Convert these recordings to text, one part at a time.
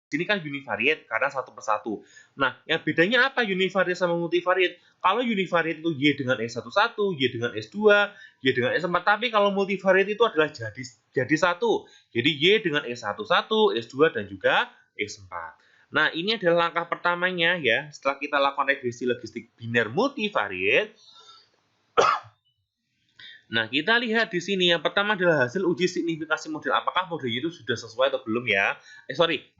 sini kan univariate karena satu persatu. Nah, yang bedanya apa univariate sama multivariate? Kalau univariate itu Y dengan S11, Y dengan S2, Y dengan S4, tapi kalau multivariate itu adalah jadi satu. Jadi Y dengan S11, S2 dan juga S4. Nah, ini adalah langkah pertamanya ya. Setelah kita lakukan regresi logistik biner multivariate, nah, kita lihat di sini yang pertama adalah hasil uji signifikasi model. Apakah modelnya itu sudah sesuai atau belum ya?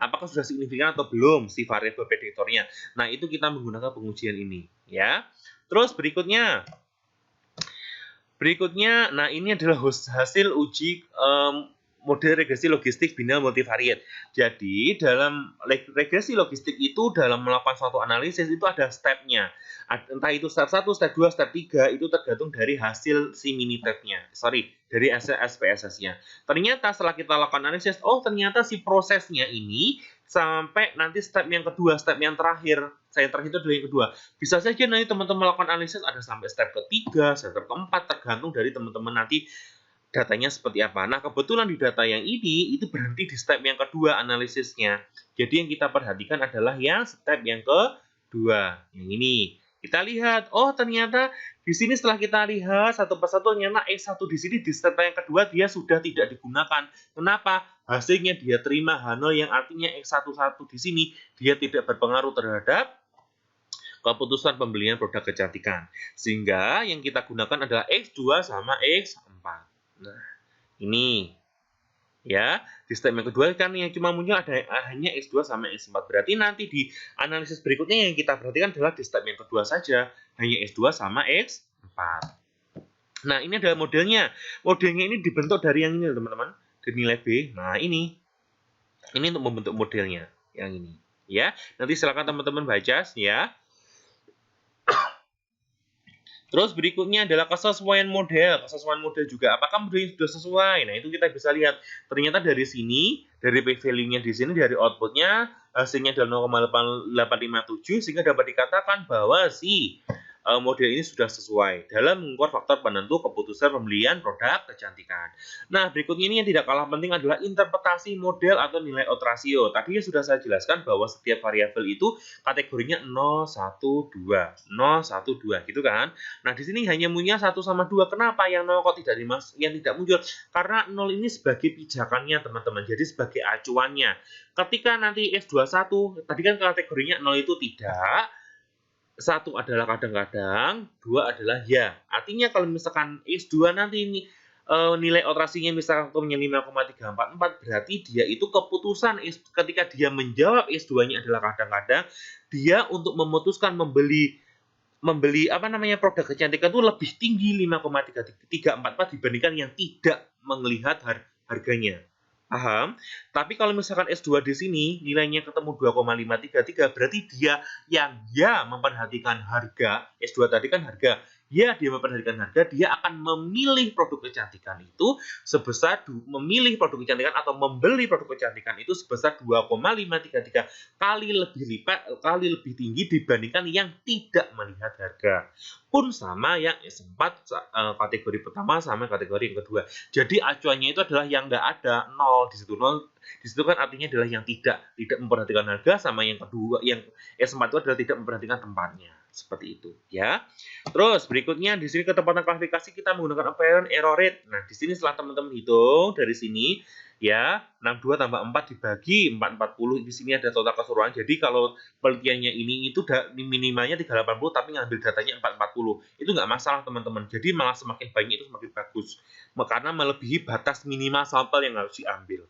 Apakah sudah signifikan atau belum si variabel prediktornya? Nah, itu kita menggunakan pengujian ini ya. Terus berikutnya, nah ini adalah hasil uji model regresi logistik biner multivariate. Jadi, dalam regresi logistik itu dalam melakukan suatu analisis itu ada stepnya. Entah itu step 1, step 2, step 3, itu tergantung dari hasil si minitab-nya. Dari SPSS-nya. Ternyata setelah kita lakukan analisis, ternyata si prosesnya ini sampai nanti step yang kedua, step yang terakhir. Saya terakhir itu adalah yang kedua. Bisa saja nanti teman-teman melakukan analisis ada sampai step ketiga, step keempat, tergantung dari teman-teman nanti datanya seperti apa. Nah, kebetulan di data yang ini itu berhenti di step yang kedua analisisnya. Jadi yang kita perhatikan adalah yang step yang kedua, yang ini. Kita lihat, ternyata di sini setelah kita lihat satu persatu ternyata X1 di sini di step yang kedua dia sudah tidak digunakan. Kenapa? Hasilnya dia terima H0 yang artinya X11 di sini dia tidak berpengaruh terhadap keputusan pembelian produk kecantikan. Sehingga yang kita gunakan adalah X2 sama X4. Nah, ini ya, di step yang kedua kan yang cuma muncul ada hanya X2 sama X4. Berarti nanti di analisis berikutnya yang kita perhatikan adalah di step yang kedua saja, hanya X2 sama X4. Nah, ini adalah modelnya. Modelnya ini dibentuk dari yang ini, teman-teman. Dari nilai B. Nah, ini. Ini untuk membentuk modelnya, yang ini. Ya, nanti silakan teman-teman baca ya. Terus berikutnya adalah kesesuaian model. Kesesuaian model juga. Apakah modelnya sudah sesuai? Nah, itu kita bisa lihat. Ternyata dari sini, dari p-value-nya di sini, dari output-nya, hasilnya adalah 0,857, sehingga dapat dikatakan bahwa si model ini sudah sesuai dalam mengukur faktor penentu keputusan pembelian produk kecantikan. Nah, berikutnya ini yang tidak kalah penting adalah interpretasi model atau nilai odds ratio. Tadi sudah saya jelaskan bahwa setiap variabel itu kategorinya 0, 1, 2. 0, 1, 2 gitu kan. Nah, di sini hanya punya 1 sama 2. Kenapa yang 0 kok tidak muncul? Karena 0 ini sebagai pijakannya, teman-teman. Jadi sebagai acuannya. Ketika nanti S21, tadi kan kategorinya 0 itu tidak, 1 adalah kadang-kadang, 2 adalah ya. Artinya kalau misalkan S2 nanti ini nilai operasinya misalkan 5,344, berarti dia itu keputusan ketika dia menjawab S2-nya adalah kadang-kadang, dia untuk memutuskan membeli produk kecantikan itu lebih tinggi 5,344 dibandingkan yang tidak melihat harganya. Paham? Tapi kalau misalkan S2 di sini nilainya ketemu 2,533, berarti dia yang memperhatikan harga. S2 tadi kan harga. Dia memperhatikan harga, dia akan memilih produk kecantikan itu membeli produk kecantikan itu sebesar 2,533 kali lebih tinggi dibandingkan yang tidak melihat harga. Pun sama yang S4 kategori pertama sama kategori yang kedua. Jadi acuannya itu adalah yang nggak ada 0 di situ. 0 di situ kan artinya adalah yang tidak memperhatikan harga, sama yang kedua yang S4 itu adalah tidak memperhatikan tempatnya. Seperti itu ya. Terus berikutnya di sini ketepatan klasifikasi kita menggunakan apparent error rate. Nah, di sini setelah teman-teman hitung dari sini ya, 62 tambah 4 dibagi 440, di sini ada total keseluruhan. Jadi kalau penelitiannya ini itu minimalnya 380 tapi ngambil datanya 440. Itu nggak masalah, teman-teman. Jadi malah semakin banyak itu semakin bagus. Karena melebihi batas minimal sampel yang harus diambil.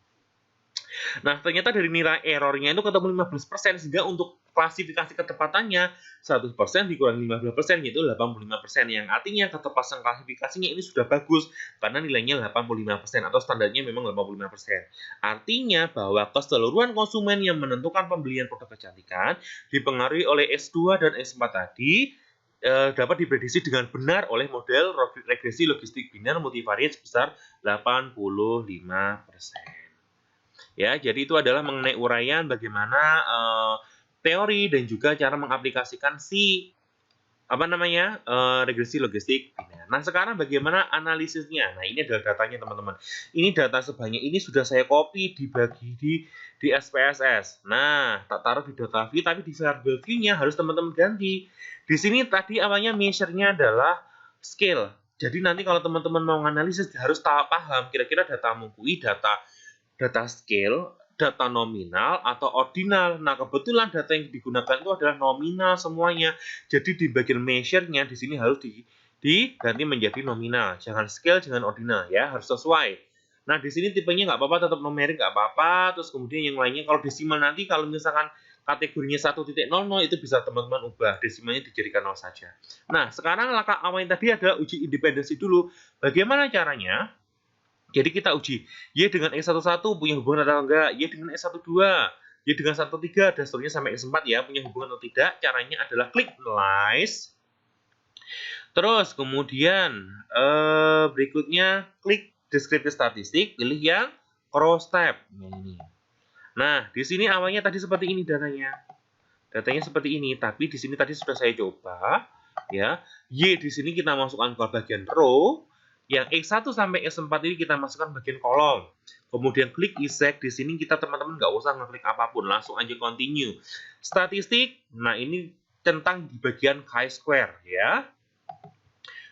Nah, ternyata dari nilai errornya itu ketemu 15%, sehingga untuk klasifikasi ketepatannya 100% dikurangi 15% yaitu 85%, yang artinya ketepatan klasifikasinya ini sudah bagus karena nilainya 85% atau standarnya memang 85%. Artinya bahwa keseluruhan konsumen yang menentukan pembelian produk kecantikan dipengaruhi oleh S2 dan S4 tadi dapat diprediksi dengan benar oleh model regresi logistik biner multivariate sebesar 85%. Ya, jadi itu adalah mengenai uraian bagaimana teori dan juga cara mengaplikasikan si apa namanya, regresi logistik biner. Nah, sekarang bagaimana analisisnya? Nah, ini adalah datanya teman-teman. Ini data sebanyak ini sudah saya copy dibagi di SPSS. Nah, tak taruh di data view, tapi di variable view-nya harus teman-teman ganti. Di sini tadi awalnya measure-nya adalah scale. Jadi nanti kalau teman-teman mau analisis harus paham kira-kira data mengkui data scale, data nominal, atau ordinal. Nah, kebetulan data yang digunakan itu adalah nominal semuanya. Jadi di bagian measure-nya di sini harus diganti menjadi nominal. Jangan scale, jangan ordinal ya, harus sesuai. Nah, di sini tipenya nggak apa-apa, tetap numerik nggak apa-apa. Terus kemudian yang lainnya, kalau desimal nanti, kalau misalkan kategorinya 1.00 itu bisa teman-teman ubah, desimalnya dijadikan 0 saja. Nah, sekarang langkah awal yang tadi adalah uji independensi dulu. Bagaimana caranya? Jadi kita uji, Y dengan X11 punya hubungan atau enggak, Y dengan X12, Y dengan 13, dan seterusnya sampai X4 ya, punya hubungan atau tidak. Caranya adalah klik analyze. Terus kemudian berikutnya klik descriptive statistik, pilih yang cross tab. Nah, di sini awalnya tadi seperti ini datanya. Datanya seperti ini, tapi di sini tadi sudah saya coba ya. Y di sini kita masukkan ke bagian row. Yang X1 sampai X4 ini kita masukkan bagian kolom. Kemudian klik isek, di sini kita teman-teman nggak usah ngeklik apapun, langsung aja continue. Statistik, nah ini tentang di bagian chi-square ya.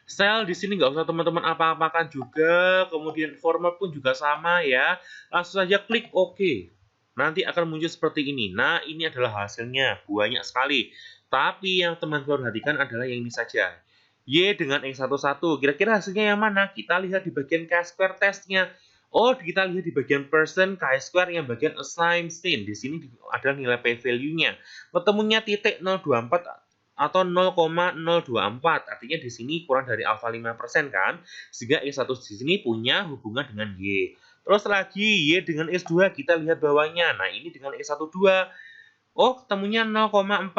Sel di sini nggak usah teman-teman apa-apakan juga, kemudian format pun juga sama ya. Langsung saja klik OK. Nanti akan muncul seperti ini. Nah, ini adalah hasilnya, banyak sekali. Tapi yang teman-teman perhatikan adalah yang ini saja. Y dengan X11. Kira-kira hasilnya yang mana? Kita lihat di bagian chi-square testnya. Oh, kita lihat di bagian percent chi-square yang bagian assign stain. Di sini ada nilai p-value-nya. Ketemunya titik 024 atau 0,024. Artinya di sini kurang dari alfa 5% kan? Sehingga X1 di sini punya hubungan dengan Y. Terus lagi Y dengan X2 kita lihat bawahnya. Nah, ini dengan X12. Oh, ketemunya 0,479,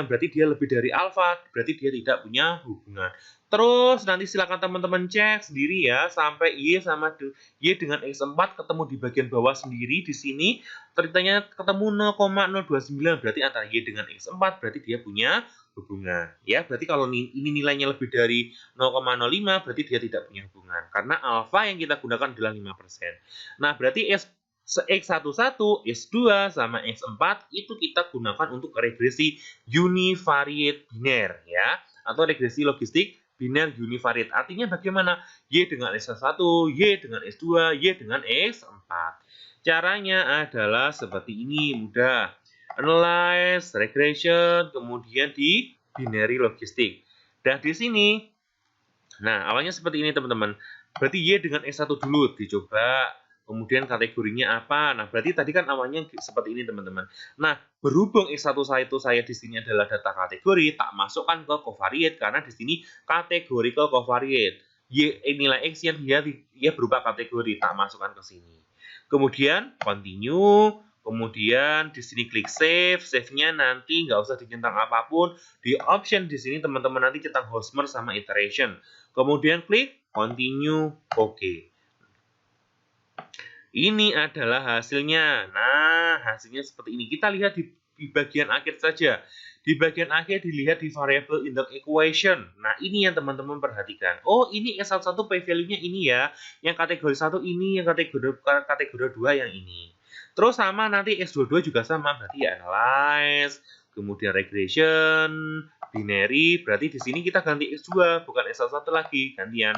berarti dia lebih dari alfa, berarti dia tidak punya hubungan. Terus nanti silakan teman-teman cek sendiri ya, sampai Y sama Y dengan X4 ketemu di bagian bawah sendiri di sini, ceritanya ketemu 0,029, berarti antara Y dengan X4, berarti dia punya hubungan. Ya, berarti kalau ini nilainya lebih dari 0,05, berarti dia tidak punya hubungan. Karena alfa yang kita gunakan adalah 5%. Nah, berarti X11, X2, sama X4 itu kita gunakan untuk regresi univariate biner ya, atau regresi logistik biner univariate. Artinya bagaimana? Y dengan X1, Y dengan X2, Y dengan X4. Caranya adalah seperti ini, mudah. Analyze, regression, kemudian di binary logistik. Dan di sini, nah awalnya seperti ini teman-teman. Berarti Y dengan X1 dulu dicoba. Kemudian kategorinya apa? Nah, berarti tadi kan awalnya seperti ini, teman-teman. Nah, berhubung X1 saya di sini adalah data kategori, tak masukkan ke covariate karena di sini categorical covariate. Nilai X yang dia berupa kategori, tak masukkan ke sini. Kemudian continue, kemudian di sini klik save. Save-nya nanti nggak usah dicentang apapun. Di option di sini teman-teman nanti centang Hosmer sama iteration. Kemudian klik continue, oke. Ini adalah hasilnya. Nah, hasilnya seperti ini. Kita lihat di bagian akhir saja. Di bagian akhir dilihat di variable index equation. Nah, ini yang teman-teman perhatikan. Oh, ini S11 p-value-nya ini ya. Yang kategori 1 ini, yang kategori 2 yang ini. Terus sama nanti S22 juga sama. Berarti ya analyze, kemudian regression, binary. Berarti di sini kita ganti S2, bukan S11 lagi. Gantian.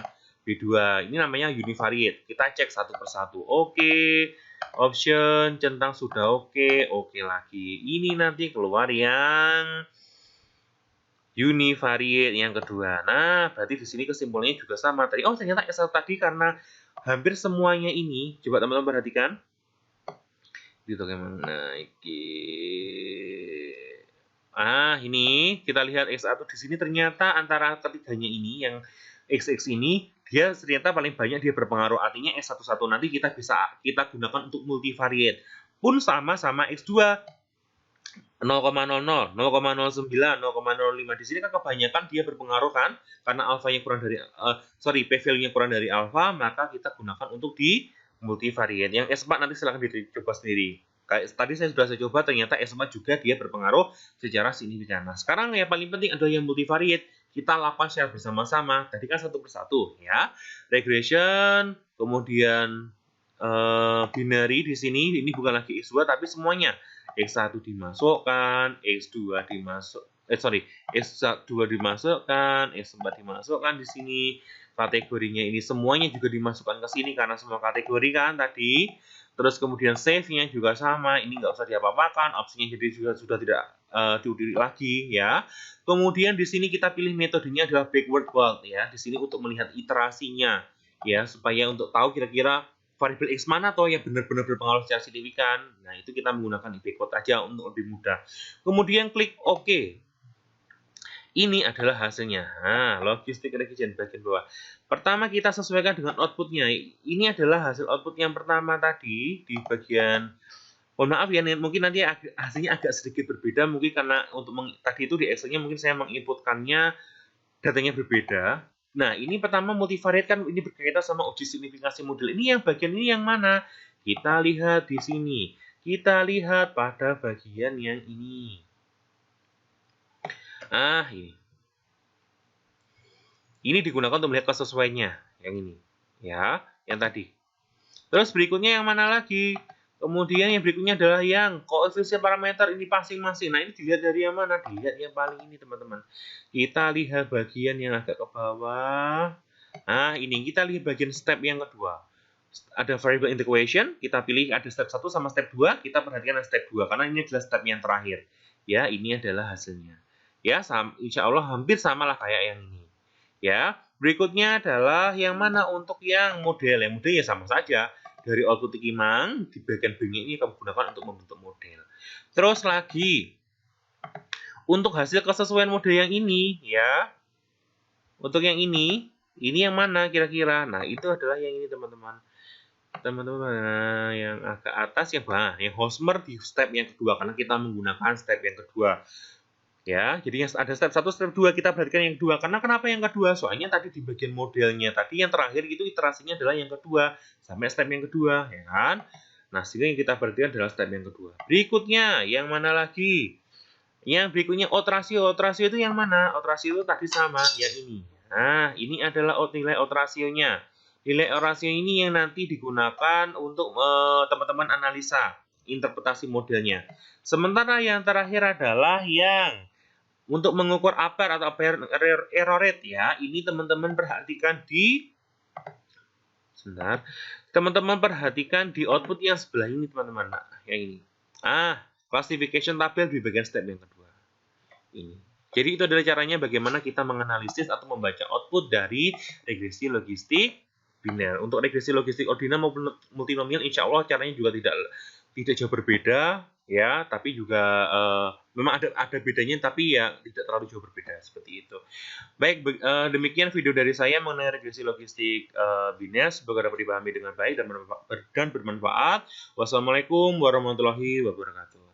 B2. Ini namanya univariate. Kita cek satu persatu. Oke. Option centang sudah oke. Oke lagi. Ini nanti keluar yang univariate yang kedua. Nah, berarti di sini kesimpulannya juga sama tadi. Oh, ternyata S1 tadi karena hampir semuanya ini. Coba teman-teman perhatikan. Gitu gimana iki. Ini kita lihat X1 di sini ternyata antara ketiganya ini yang XX ini dia ternyata paling banyak dia berpengaruh. Artinya S11 nanti kita gunakan untuk multivariate. Pun sama X2 0,00, 0,09, 0,05. Di sini kan kebanyakan dia berpengaruh kan karena alfanya kurang dari p-value-nya kurang dari alfa, maka kita gunakan untuk di multivariate. Yang S4 nanti silahkan dicoba sendiri. Kayak tadi saya coba, ternyata S4 juga dia berpengaruh secara signifikan. Nah, sekarang yang paling penting adalah yang multivariate. Kita lakukan secara bersama-sama. Tadi kan satu persatu ya. Regression, kemudian binary di sini, ini bukan lagi X2 tapi semuanya. X1 dimasukkan, X2 X2 dimasukkan, X4 dimasukkan di sini. Kategorinya ini semuanya juga dimasukkan ke sini karena semua kategori kan tadi. Terus kemudian save-nya juga sama, ini nggak usah diapa-apakan, opsinya jadi juga sudah tidak diulik lagi ya. Kemudian di sini kita pilih metodenya adalah backward weld ya. Di sini untuk melihat iterasinya ya, supaya untuk tahu kira-kira variabel X mana toh yang benar-benar berpengaruh secara signifikan. Nah, itu kita menggunakan backward aja untuk lebih mudah. Kemudian klik OK. Ini adalah hasilnya. Nah, logistik regression bagian bawah. Pertama kita sesuaikan dengan outputnya. Ini adalah hasil output yang pertama tadi di bagian. Mohon maaf ya, mungkin nanti hasilnya agak sedikit berbeda. Mungkin karena untuk tadi itu di Excel-nya mungkin saya menginputkannya datanya berbeda. Nah, ini pertama multivariate kan ini berkaitan sama uji signifikasi model. Ini yang bagian ini yang mana? Kita lihat di sini. Kita lihat pada bagian yang ini. Ini. Ini digunakan untuk melihat kesesuaiannya. Yang ini. Ya, yang tadi. Terus berikutnya yang mana lagi? Kemudian yang berikutnya adalah yang koefisien parameter ini masing-masing. Nah, ini dilihat dari yang mana? Dilihat yang paling ini, teman-teman. Kita lihat bagian yang agak ke bawah. Nah, ini kita lihat bagian step yang kedua. Ada variable integration, kita pilih ada step 1 sama step 2, kita perhatikan step 2 karena ini adalah step yang terakhir. Ya, ini adalah hasilnya. Ya, insya Allah hampir sama lah kayak yang ini. Ya, berikutnya adalah yang mana untuk yang model. Yang model ya sama saja. Dari output Kimang, di bagian B ini kamu gunakan untuk membentuk model. Terus lagi, untuk hasil kesesuaian model yang ini, ya, untuk yang ini yang mana kira-kira? Nah, itu adalah yang ini, teman-teman. Teman-teman, yang agak atas yang Hosmer di step yang kedua, karena kita menggunakan step yang kedua. Ya, jadi ada step 1, step 2, kita perhatikan yang kedua. Karena kenapa yang kedua? Soalnya tadi di bagian modelnya, tadi yang terakhir itu iterasinya adalah yang kedua, sampai step yang kedua, ya kan? Nah, sehingga yang kita perhatikan adalah step yang kedua. Berikutnya, yang mana lagi? Yang berikutnya, outrasio. Outrasio itu yang mana? Outrasio itu tadi sama, yang ini. Nah, ini adalah nilai outrasionya. Nilai outrasio ini yang nanti digunakan untuk teman-teman analisa, interpretasi modelnya. Sementara yang terakhir adalah yang untuk mengukur APER atau error rate ya, ini teman-teman perhatikan di teman-teman perhatikan di output yang sebelah ini, teman-teman. Nah, yang ini. Classification tabel di bagian step yang kedua. Ini. Jadi itu adalah caranya bagaimana kita menganalisis atau membaca output dari regresi logistik biner. Untuk regresi logistik ordinal maupun multinomial, insya Allah caranya juga tidak jauh berbeda. Ya, tapi juga memang ada bedanya, tapi ya tidak terlalu jauh berbeda seperti itu. Baik, demikian video dari saya mengenai regresi logistik biner. Semoga dapat dipahami dengan baik dan bermanfaat. Wassalamualaikum warahmatullahi wabarakatuh.